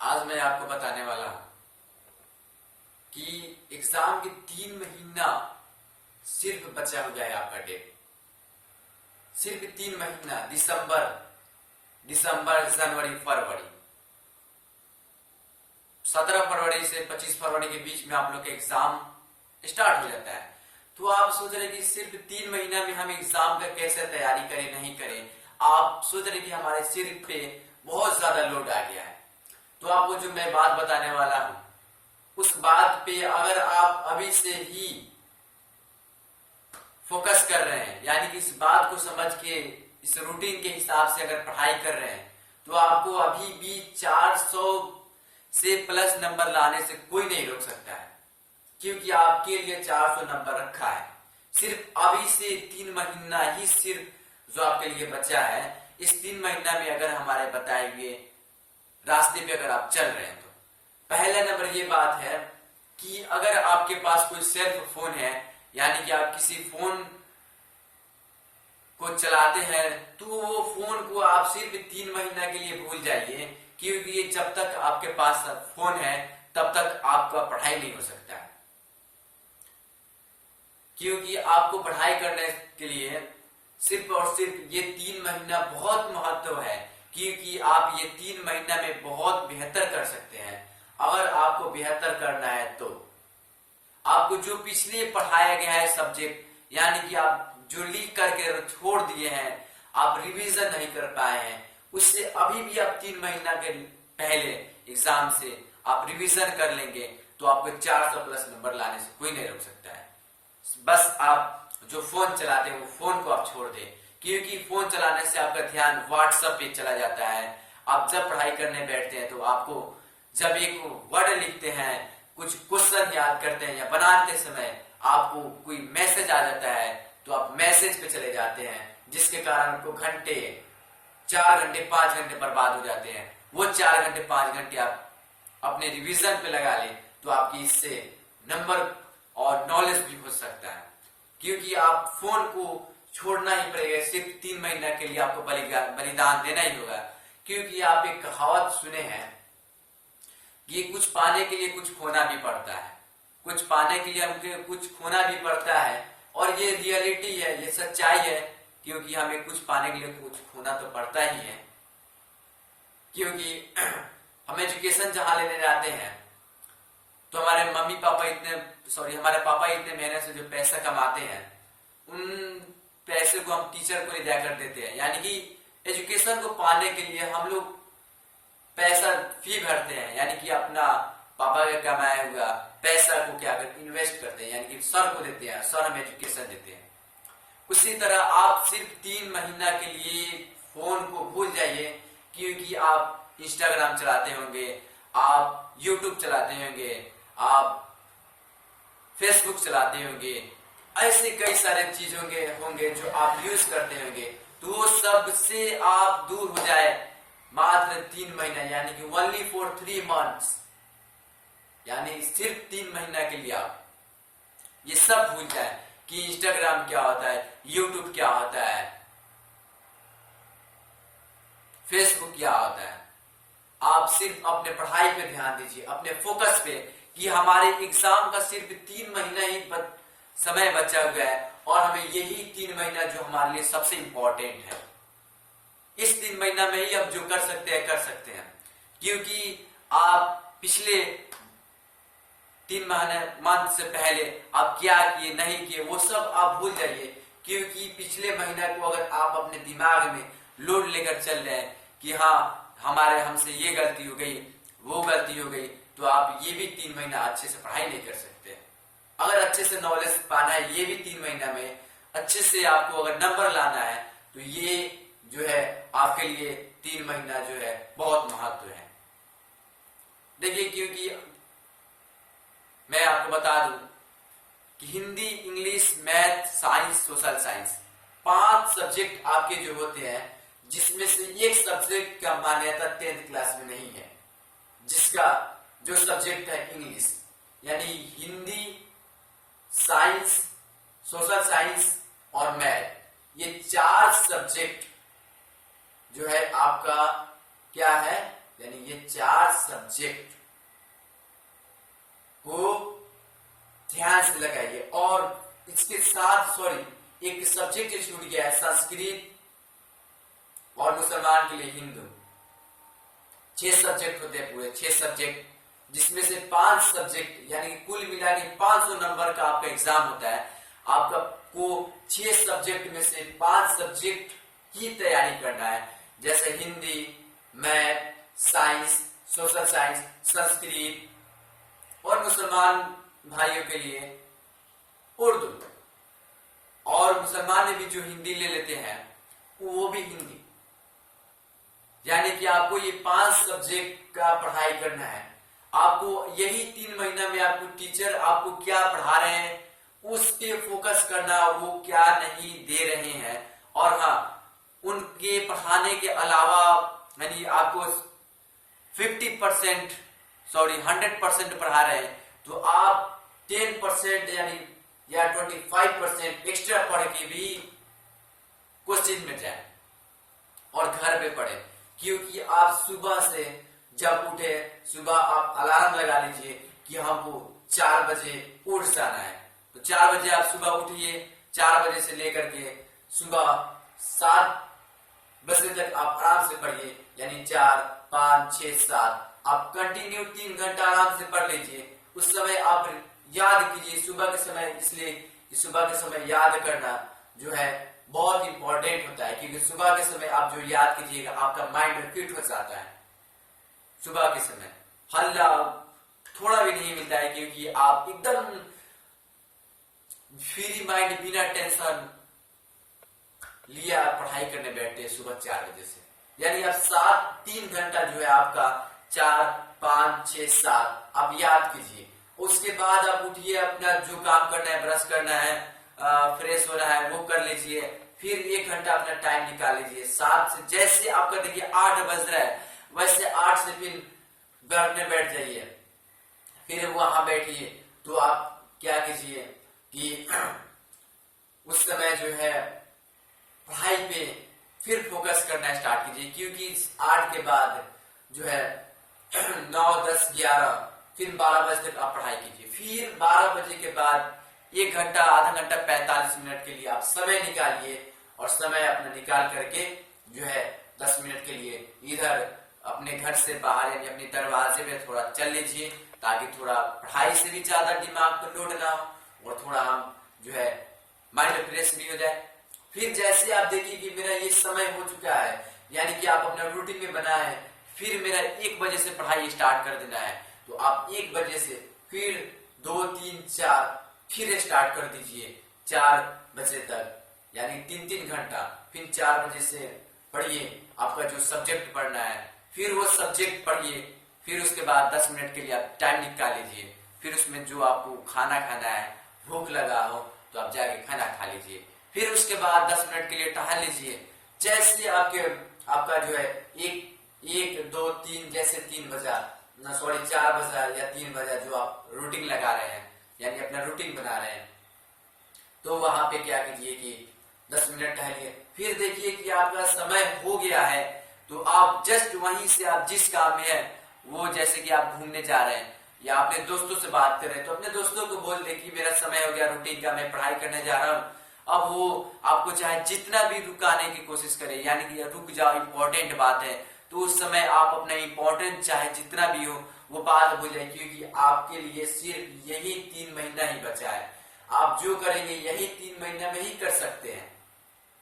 आज मैं आपको बताने वाला हूं कि एग्जाम के 3 महीना सिर्फ बचा हुआ है आपका डेट। सिर्फ 3 महीना, दिसंबर, जनवरी, फरवरी। 17 फरवरी से 25 फरवरी के बीच में आप लोग के एग्जाम स्टार्ट हो जाता है। तो आप सोच रहे कि सिर्फ 3 महीना में हम एग्जाम का कैसे तैयारी करें, नहीं करें। आप सोच रहे कि हमारे सिर पे बहुत ज्यादा लोड आ गया है। तो आपको जो मैं बात बताने वाला हूं, उस बात पे अगर आप अभी से ही फोकस कर रहे हैं, यानी कि इस बात को समझ के इस रूटीन के हिसाब से अगर पढ़ाई कर रहे हैं, तो आपको अभी भी 400 से प्लस नंबर लाने से कोई नहीं रोक सकता है, क्योंकि आपके लिए 400 नंबर रखा है। सिर्फ अभी से 3 महीना ही सिर्फ जो आपके लिए बचा है। इस 3 महीना में अगर हमारे बताए हुए रास्ते पे अगर आप चल रहे हैं, तो पहला नंबर ये बात है कि अगर आपके पास कोई सेल्फ फोन है, यानी कि आप किसी फोन को चलाते हैं, तो वो फोन को आप सिर्फ 3 महीना के लिए भूल जाइए, क्योंकि ये जब तक आपके पास फोन है तब तक आपका पढ़ाई नहीं हो सकता है। क्योंकि आपको पढ़ाई करने के लिए सिर्फ और सिर्फ ये 3 महीना बहुत महत्व है, क्योंकि आप ये 3 महीना में बहुत बेहतर कर सकते हैं। अगर आपको बेहतर करना है तो आपको जो पिछले पढ़ाया गया है सब्जेक्ट, यानी कि आप जो लीक करके छोड़ दिए हैं, आप रिवीजन नहीं कर पाए हैं, उससे अभी भी आप 3 महीना के पहले एग्जाम से आप रिवीजन कर लेंगे, तो आपको 400 प्लस नंबर लाने से कोई नहीं रोक सकता है। बस आप जो फोन चलाते हैं वो फोन को आप छोड़ दें, क्योंकि फोन चलाने से आपका ध्यान व्हाट्सएप पे चला जाता है। आप जब पढ़ाई करने बैठते हैं तो आपको जब एक वर्ड लिखते हैं, कुछ क्वेश्चन याद करते हैं या बनाते समय आपको कोई मैसेज आ जाता है, तो आप मैसेज पे चले जाते हैं, जिसके कारण आपको घंटे, 4 घंटे 5 घंटे बर्बाद हो जाते हैं। वो 4 घंटे 5 घंटे आप अपने रिवीजन पे लगा ले, तो आपकी इससे नंबर और नॉलेज भी हो सकता है। क्योंकि आप फोन को छोड़ना ही पड़ेगा, सिर्फ 3 महीना के लिए आपको बलिदान देना ही होगा। क्योंकि आप एक कहावत सुने हैं कि कुछ पाने के लिए कुछ खोना भी पड़ता है, कुछ पाने के लिए हमको कुछ खोना भी पड़ता है, और ये रियलिटी है, ये सच्चाई है। क्योंकि हमें कुछ पाने के लिए कुछ खोना तो पड़ता ही है। क्योंकि हम एजुकेशन जहां लेने जाते हैं, तो हमारे हमारे पापा इतने मेहनत से जो पैसा कमाते हैं, उन पैसे को हम टीचर को ले जाकर देते हैं। यानी कि एजुकेशन को पाने के लिए हम लोग पैसा फी भरते हैं, यानी कि अपना पापा का कमाया हुआ पैसा को क्या करते, इन्वेस्ट करते हैं, यानी कि सर को देते हैं, सर हमें एजुकेशन देते हैं। उसी तरह आप सिर्फ 3 महीना के लिए फोन को भूल जाइए, क्योंकि आप इंस्टाग्राम चलाते होंगे, आप यूट्यूब चलाते होंगे, आप फेसबुक चलाते होंगे, ऐसे कई सारे चीज होंगे जो आप यूज करते होंगे। तो वो सब से आप दूर हो जाए मात्र 3 महीना, यानी कि ओनली फॉर 3 मंथ्स, यानी सिर्फ 3 महीना के लिए आप ये सब भूल जाए कि इंस्टाग्राम क्या होता है, यूट्यूब क्या होता है, फेसबुक क्या होता है। आप सिर्फ अपने पढ़ाई पे ध्यान दीजिए, अपने फोकस पे, कि हमारे एग्जाम का सिर्फ 3 महीना ही समय बचा हुआ है, और हमें यही 3 महीना जो हमारे लिए सबसे इंपॉर्टेंट है। इस 3 महीना में ही आप जो कर सकते हैं। क्योंकि आप पिछले 3 मंथ से पहले आप क्या किए, नहीं किए, वो सब आप भूल जाइए। क्योंकि पिछले महीना को अगर आप अपने दिमाग में लोड लेकर चल रहे हैं कि हाँ हमसे ये गलती हो गई, वो गलती हो गई, तो आप ये भी 3 महीना अच्छे से पढ़ाई नहीं कर सकते। अगर अच्छे से नॉलेज पाना है, ये भी 3 महीना में अच्छे से आपको अगर नंबर लाना है, तो ये जो है आपके लिए 3 महीना जो है बहुत महत्व है। देखिए, क्योंकि मैं आपको बता दूं कि Hindi, English, math, science, social science, 5 subject आपके जो होते हैं, जिसमें से एक सब्जेक्ट का मान्यता 10th क्लास में नहीं है, जिसका जो सब्जेक्ट है इंग्लिश, यानी हिंदी, साइंस, सोशल साइंस और मैथ, ये 4 सब्जेक्ट जो है आपका क्या है, यानी ये 4 सब्जेक्ट को ध्यान से लगाइए। और इसके साथ एक सब्जेक्ट छूट गया है, संस्कृत और मुसलमान के लिए हिंदू। 6 सब्जेक्ट होते हैं, पूरे 6 सब्जेक्ट, जिसमें से 5 सब्जेक्ट यानी कुल मिला के 500 नंबर का आपका एग्जाम होता है। आपका को 6 सब्जेक्ट में से 5 सब्जेक्ट की तैयारी करना है, जैसे Hindi, math, science, social science, Sanskrit और मुसलमान भाइयों के लिए उर्दू। और मुसलमान में भी जो हिंदी ले लेते हैं वो भी हिंदी। यानी कि आपको ये 5 सब्जेक्ट का पढ़ाई करना है। आपको यही 3 महीना में आपको टीचर आपको क्या पढ़ा रहे हैं उस पे फोकस करना, वो क्या नहीं दे रहे हैं। और हाँ, उनके पढ़ाने के अलावा यानी आपको 100% पढ़ा रहे हैं तो आप 10% यानी या 25% एक्स्ट्रा पढ़ के भी क्वेश्चन में जाए और घर पे पढ़े। क्योंकि आप सुबह से जब उठे, सुबह आप अलार्म लगा लीजिए कि हमको 4 बजे उठ जाना है, तो 4 बजे आप सुबह उठिए। 4 बजे से लेकर के सुबह 7 बजे तक आप आराम से पढ़िए, यानी 4, 5, 6, 7 आप कंटिन्यू 3 घंटा आराम से पढ़ लीजिए। उस समय आप याद कीजिए सुबह के समय, इसलिए सुबह के समय याद करना जो है बहुत इंपॉर्टेंट होता है, क्योंकि सुबह के समय आप जो याद कीजिएगा आपका माइंड फिट हो जाता है। सुबह के समय हल्ला थोड़ा भी नहीं मिलता है, क्योंकि आप एकदम फ्री माइंड बिना टेंशन लिए आप पढ़ाई करने बैठते हैं सुबह 4 बजे से। यानी आप 3 घंटा जो है आपका 4, 5, 6, 7 आप याद कीजिए। उसके बाद आप उठिए, अपना जो काम करना है, ब्रश करना है, फ्रेश होना है, वो कर लीजिए। फिर 1 घंटा अपना टाइम निकाल लीजिए। 7 से जैसे आपका देखिए 8 बज रहा है, वैसे 8 से फिर पढ़ने बैठ जाइए। फिर वहां बैठिए तो आप क्या कीजिए कि उस समय जो है पढ़ाई पे फिर फोकस करना स्टार्ट कीजिए, क्योंकि 8 के बाद जो है 9, 10, 11 फिर 12 बजे तक आप पढ़ाई कीजिए। फिर 12 बजे के बाद 1 घंटा, आधा घंटा, 45 मिनट के लिए आप समय निकालिए। और समय अपना निकाल करके जो है 10 मिनट के लिए इधर अपने घर से बाहर यानी अपने दरवाजे पे थोड़ा चल लीजिए, ताकि थोड़ा पढ़ाई से भी ज्यादा दिमाग पर लोड ना हो और थोड़ा हम जो है माइंड फ्रेश भी हो जाए। फिर जैसे आप देखिए कि मेरा ये समय हो चुका है, यानी कि आप अपना रूटीन में बना है, फिर मेरा 1 बजे से पढ़ाई स्टार्ट कर देना है, तो आप 1 बजे से फिर 2, 3, 4 फिर स्टार्ट कर दीजिए 4 बजे तक, यानी 3-3 घंटा। फिर 4 बजे से पढ़िए आपका जो सब्जेक्ट पढ़ना है, फिर वो सब्जेक्ट पढ़िए। फिर उसके बाद 10 मिनट के लिए आप टाइम निकाल लीजिए। फिर उसमें जो आपको खाना खाना है, भूख लगा हो तो आप जाके खाना खा लीजिए। फिर उसके बाद 10 मिनट के लिए टहल लीजिए। जैसे आपका जो है 1, 2, 3 जैसे 3 बजा 4 बजा या 3 बजा जो आप रूटीन लगा रहे हैं, यानी अपना रूटीन बना रहे हैं, तो वहां पे क्या कीजिए कि 10 मिनट टहलिए। फिर देखिए कि आपका समय हो गया है, तो आप जस्ट वहीं से आप जिस काम में है, वो जैसे कि आप घूमने जा रहे हैं या अपने दोस्तों से बात कर रहे हैं, तो अपने दोस्तों को बोल दे कि मेरा समय हो गया रूटीन का, मैं पढ़ाई करने जा रहा हूँ। अब वो आपको चाहे जितना भी रुकाने की कोशिश करे, यानी कि रुक जाओ, इंपॉर्टेंट बात है, तो उस समय आप अपना इंपॉर्टेंट चाहे जितना भी हो वो बात भूलें, क्योंकि आपके लिए सिर्फ यही 3 महीना ही बचा है। आप जो करेंगे यही 3 महीना में ही कर सकते हैं।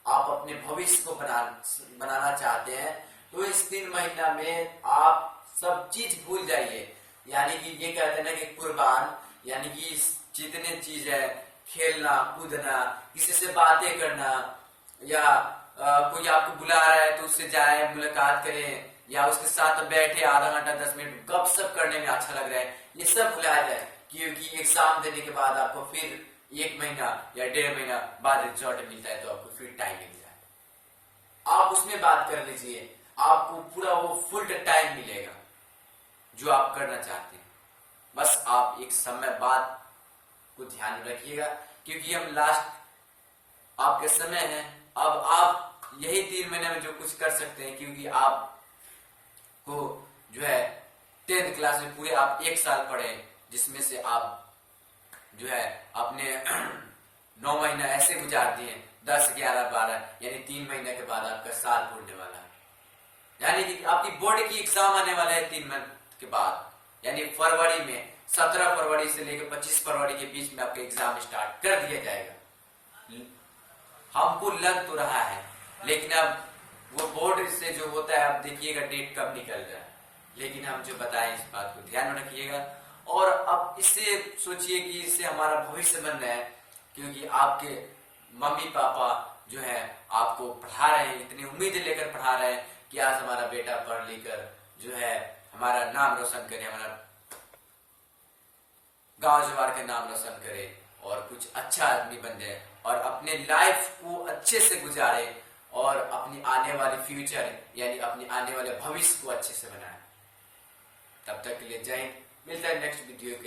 आप अपने भविष्य को बनाना चाहते हैं तो इस 3 महीना में आप सब चीज भूल जाइए। यानी कि ये कहते हैं ना कि कुर्बान, यानी कि जितने चीज है, खेलना कूदना, किसी से बातें करना, या कोई आपको बुला रहा है तो उससे जाए, मुलाकात करें, या उसके साथ बैठे आधा घंटा 10 मिनट गपशप करने में अच्छा लग रहा है, ये सब भुला जाए। क्योंकि एग्जाम देने के बाद आपको फिर 1 महीना या 1.5 महीना बाद रिजल्ट मिलता है, तो आपको फिर टाइम मिलता है। आप उसमें बात कर लीजिए, आपको पूरा वो फुल टाइम मिलेगा जो आप करना चाहते हैं। बस आप एक समय बात को ध्यान में रखिएगा, क्योंकि हम लास्ट आपके समय है। अब आप यही 3 महीने में जो कुछ कर सकते हैं, क्योंकि आपको जो है 10th क्लास में पूरे आप 1 साल पढ़े, जिसमें से आप जो है अपने 9 महीना ऐसे गुजार दिए, 10, 11, 12, यानी 3 महीने के बाद आपका साल पूरने वाला है। यानी कि आपकी बोर्ड की एग्जाम आने वाला है 3 मंथ के बाद, यानी फरवरी में 17 फरवरी से लेकर 25 फरवरी के बीच में आपका एग्जाम स्टार्ट कर दिया जाएगा। हमको लग तो रहा है, लेकिन अब वो बोर्ड से जो होता है, आप देखिएगा डेट कब निकल रहा है, लेकिन हम जो बताएं इस बात को ध्यान में रखिएगा। और अब इससे सोचिए कि इससे हमारा भविष्य बन रहा है, क्योंकि आपके मम्मी पापा जो है आपको पढ़ा रहे हैं, इतनी उम्मीद लेकर पढ़ा रहे हैं कि आज हमारा बेटा पढ़ लिख कर जो है हमारा नाम रोशन करे, हमारा गांव जवार का नाम रोशन करे और कुछ अच्छा आदमी बन जाए और अपने लाइफ को अच्छे से गुजारे और अपनी आने वाली फ्यूचर यानी अपनी आने वाले भविष्य को अच्छे से बनाए। तब तक के लिए जय हिंद। मिलता है नेक्स्ट वीडियो के